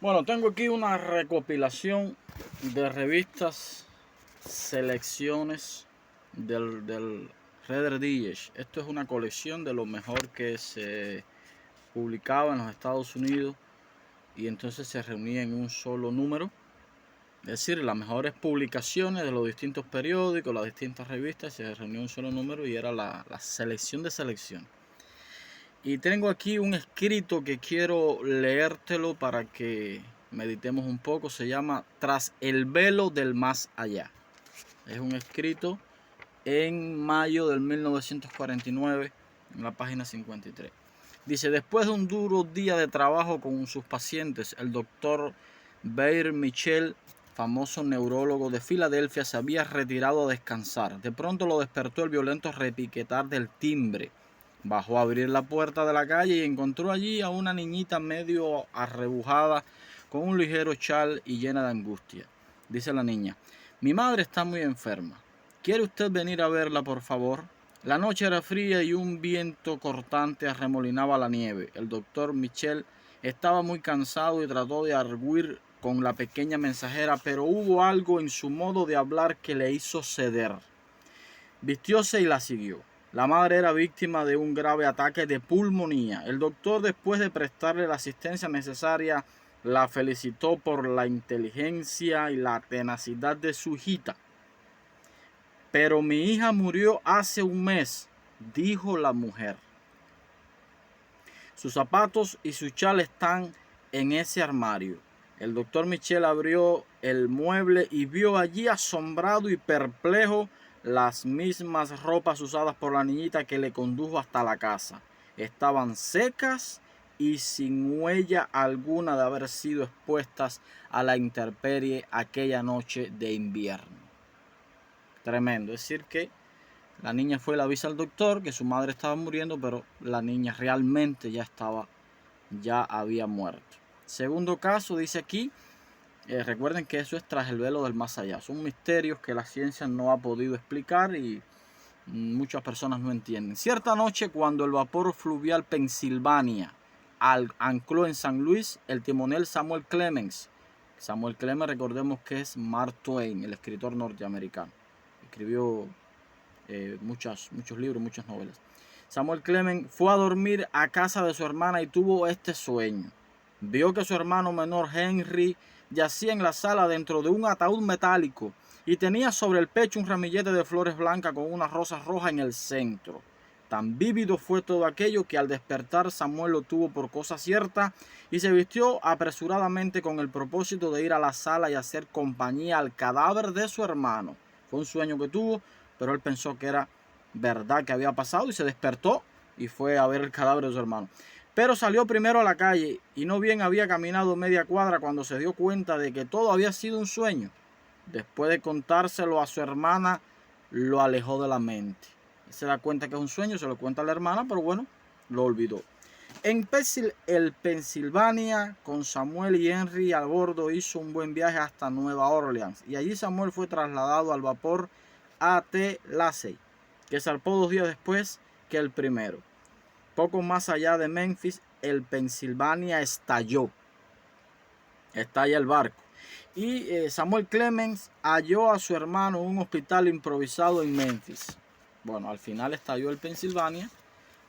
Bueno, tengo aquí una recopilación de revistas, selecciones del Reader Digest. Esto es una colección de lo mejor que se publicaba en los Estados Unidos y entonces se reunía en un solo número. Es decir, las mejores publicaciones de los distintos periódicos, las distintas revistas, se reunió en un solo número y era la selección de selección. Y tengo aquí un escrito que quiero leértelo para que meditemos un poco. Se llama Tras el velo del más allá. Es un escrito en mayo del 1949, en la página 53. Dice: después de un duro día de trabajo con sus pacientes, el doctor Baird Mitchell, famoso neurólogo de Filadelfia, se había retirado a descansar. De pronto lo despertó el violento repiquetar del timbre. Bajó a abrir la puerta de la calle y encontró allí a una niñita medio arrebujada con un ligero chal y llena de angustia. Dice la niña: mi madre está muy enferma. ¿Quiere usted venir a verla, por favor? La noche era fría y un viento cortante arremolinaba la nieve. El doctor Mitchell estaba muy cansado y trató de arguir con la pequeña mensajera, pero hubo algo en su modo de hablar que le hizo ceder. Vistióse y la siguió. La madre era víctima de un grave ataque de pulmonía. El doctor, después de prestarle la asistencia necesaria, la felicitó por la inteligencia y la tenacidad de su hijita. Pero mi hija murió hace un mes, dijo la mujer. Sus zapatos y su chal están en ese armario. El doctor Mitchell abrió el mueble y vio allí, asombrado y perplejo, las mismas ropas usadas por la niñita que le condujo hasta la casa. Estaban secas y sin huella alguna de haber sido expuestas a la intemperie aquella noche de invierno. Tremendo. Es decir que la niña fue y le avisa al doctor que su madre estaba muriendo, pero la niña realmente ya había muerto. Segundo caso, dice aquí, recuerden que eso es Tras el velo del más allá. Son misterios que la ciencia no ha podido explicar y muchas personas no entienden. Cierta noche, cuando el vapor fluvial Pennsylvania ancló en San Luis, el timonel Samuel Clemens. Samuel Clemens, recordemos que es Mark Twain, el escritor norteamericano. Escribió muchos libros, muchas novelas. Samuel Clemens fue a dormir a casa de su hermana y tuvo este sueño. Vio que su hermano menor Henry yacía en la sala dentro de un ataúd metálico y tenía sobre el pecho un ramillete de flores blancas con una rosa roja en el centro. Tan vívido fue todo aquello que al despertar Samuel lo tuvo por cosa cierta y se vistió apresuradamente con el propósito de ir a la sala y hacer compañía al cadáver de su hermano. Fue un sueño que tuvo, pero él pensó que era verdad que había pasado y se despertó y fue a ver el cadáver de su hermano. Pero salió primero a la calle y no bien había caminado media cuadra cuando se dio cuenta de que todo había sido un sueño. Después de contárselo a su hermana, lo alejó de la mente. Se da cuenta que es un sueño, se lo cuenta a la hermana, pero bueno, lo olvidó. En el Pensilvania, con Samuel y Henry a bordo, hizo un buen viaje hasta Nueva Orleans. Y allí Samuel fue trasladado al vapor A.T. Lacey, que zarpó 2 días después que el primero. Poco más allá de Memphis, el Pensilvania estalló. Estalla el barco. Y Samuel Clemens halló a su hermano en un hospital improvisado en Memphis. Bueno, al final estalló el Pensilvania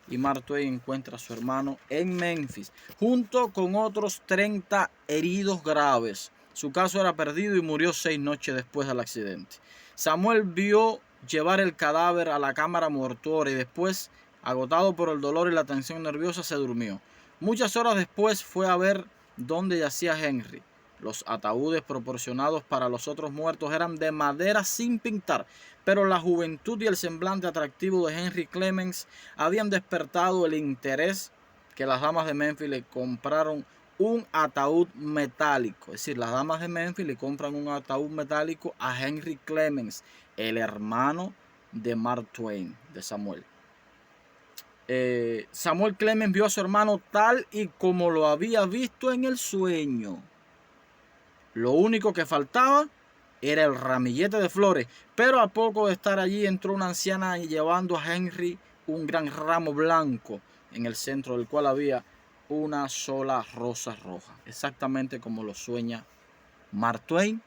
y Mark Twain encuentra a su hermano en Memphis, junto con otros 30 heridos graves. Su caso era perdido y murió 6 noches después del accidente. Samuel vio llevar el cadáver a la cámara mortuoria y después, agotado por el dolor y la tensión nerviosa, se durmió. Muchas horas después fue a ver dónde yacía Henry. Los ataúdes proporcionados para los otros muertos eran de madera sin pintar, pero la juventud y el semblante atractivo de Henry Clemens habían despertado el interés que las damas de Memphis le compraron un ataúd metálico. Es decir, las damas de Memphis le compran un ataúd metálico a Henry Clemens, el hermano de Mark Twain, de Samuel. Samuel Clemens vio a su hermano tal y como lo había visto en el sueño. Lo único que faltaba era el ramillete de flores, pero a poco de estar allí entró una anciana llevando a Henry un gran ramo blanco, en el centro del cual había una sola rosa roja, exactamente como lo sueña Mark Twain,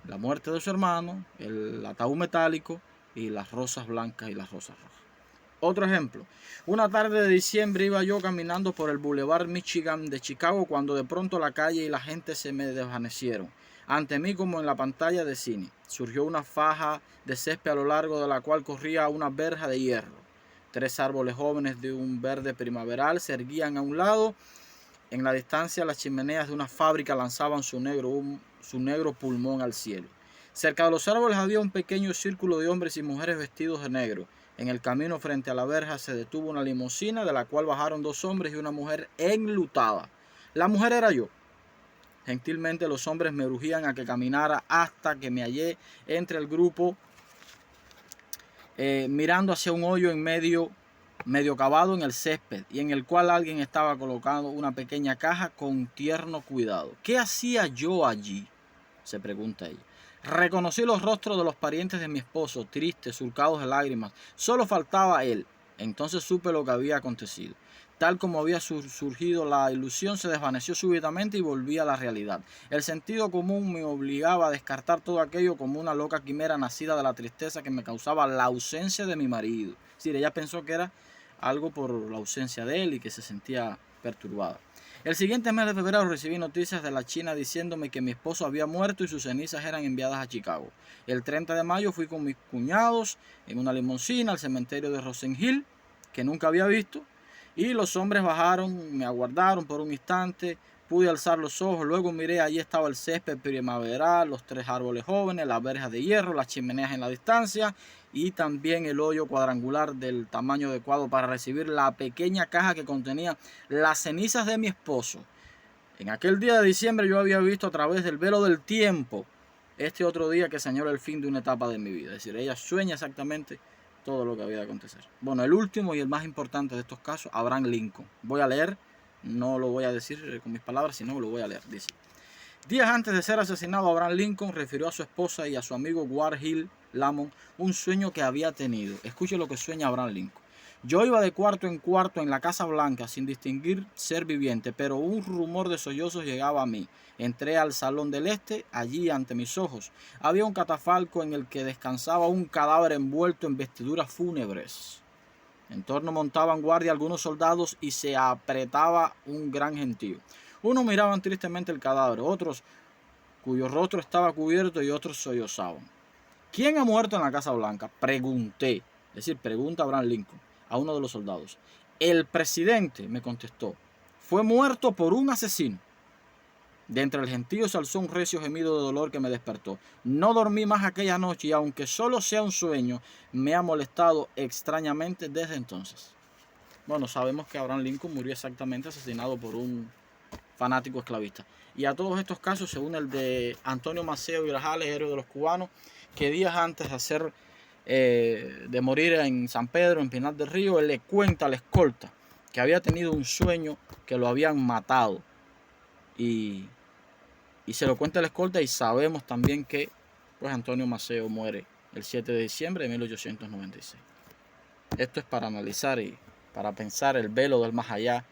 la muerte de su hermano, el ataúd metálico y las rosas blancas y las rosas rojas. Otro ejemplo, una tarde de diciembre iba yo caminando por el Boulevard Michigan de Chicago cuando de pronto la calle y la gente se me desvanecieron. Ante mí, como en la pantalla de cine, surgió una faja de césped a lo largo de la cual corría una verja de hierro. 3 árboles jóvenes de un verde primaveral se erguían a un lado. En la distancia, las chimeneas de una fábrica lanzaban su negro pulmón al cielo. Cerca de los árboles había un pequeño círculo de hombres y mujeres vestidos de negro. En el camino frente a la verja se detuvo una limusina de la cual bajaron 2 hombres y una mujer enlutada. La mujer era yo. Gentilmente los hombres me urgían a que caminara hasta que me hallé entre el grupo, mirando hacia un hoyo en medio cavado en el césped y en el cual alguien estaba colocando una pequeña caja con tierno cuidado. ¿Qué hacía yo allí?, se pregunta ella. Reconocí los rostros de los parientes de mi esposo, tristes, surcados de lágrimas. Solo faltaba él. Entonces supe lo que había acontecido. Tal como había surgido la ilusión, se desvaneció súbitamente y volví a la realidad. El sentido común me obligaba a descartar todo aquello como una loca quimera nacida de la tristeza que me causaba la ausencia de mi marido. Es decir, ella pensó que era algo por la ausencia de él y que se sentía perturbada. El siguiente mes de febrero recibí noticias de la China diciéndome que mi esposo había muerto y sus cenizas eran enviadas a Chicago. El 30 de mayo fui con mis cuñados en una limusina al cementerio de Rosen Hill, que nunca había visto, y los hombres bajaron, me aguardaron por un instante, pude alzar los ojos, luego miré, allí estaba el césped primaveral, los 3 árboles jóvenes, las verjas de hierro, las chimeneas en la distancia y también el hoyo cuadrangular del tamaño adecuado para recibir la pequeña caja que contenía las cenizas de mi esposo. En aquel día de diciembre yo había visto a través del velo del tiempo este otro día que señala el fin de una etapa de mi vida. Es decir, ella sueña exactamente todo lo que había de acontecer. Bueno, el último y el más importante de estos casos, Abraham Lincoln. Voy a leer, no lo voy a decir con mis palabras, sino lo voy a leer. Dice: días antes de ser asesinado, Abraham Lincoln refirió a su esposa y a su amigo Ward Hill Lamont un sueño que había tenido. Escuche lo que sueña Abraham Lincoln. Yo iba de cuarto en cuarto en la Casa Blanca sin distinguir ser viviente, pero un rumor de sollozos llegaba a mí. Entré al Salón del Este, allí ante mis ojos había un catafalco en el que descansaba un cadáver envuelto en vestiduras fúnebres. En torno montaban guardia algunos soldados y se apretaba un gran gentío. Unos miraban tristemente el cadáver, otros cuyo rostro estaba cubierto y otros sollozaban. ¿Quién ha muerto en la Casa Blanca?, pregunté. Es decir, pregunta Abraham Lincoln a uno de los soldados. El presidente, me contestó, fue muerto por un asesino. De entre el gentío se alzó un recio gemido de dolor que me despertó. No dormí más aquella noche y aunque solo sea un sueño, me ha molestado extrañamente desde entonces. Bueno, sabemos que Abraham Lincoln murió exactamente asesinado por un fanático esclavista. Y a todos estos casos se une el de Antonio Maceo y Grajales, héroe de los cubanos, que días antes de morir en San Pedro, en Pinar del Río, él le cuenta a la escolta que había tenido un sueño que lo habían matado. Y se lo cuenta a la escolta, y sabemos también que pues Antonio Maceo muere el 7 de diciembre de 1896. Esto es para analizar y para pensar el velo del más allá,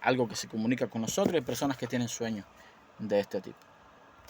algo que se comunica con nosotros y personas que tienen sueños de este tipo.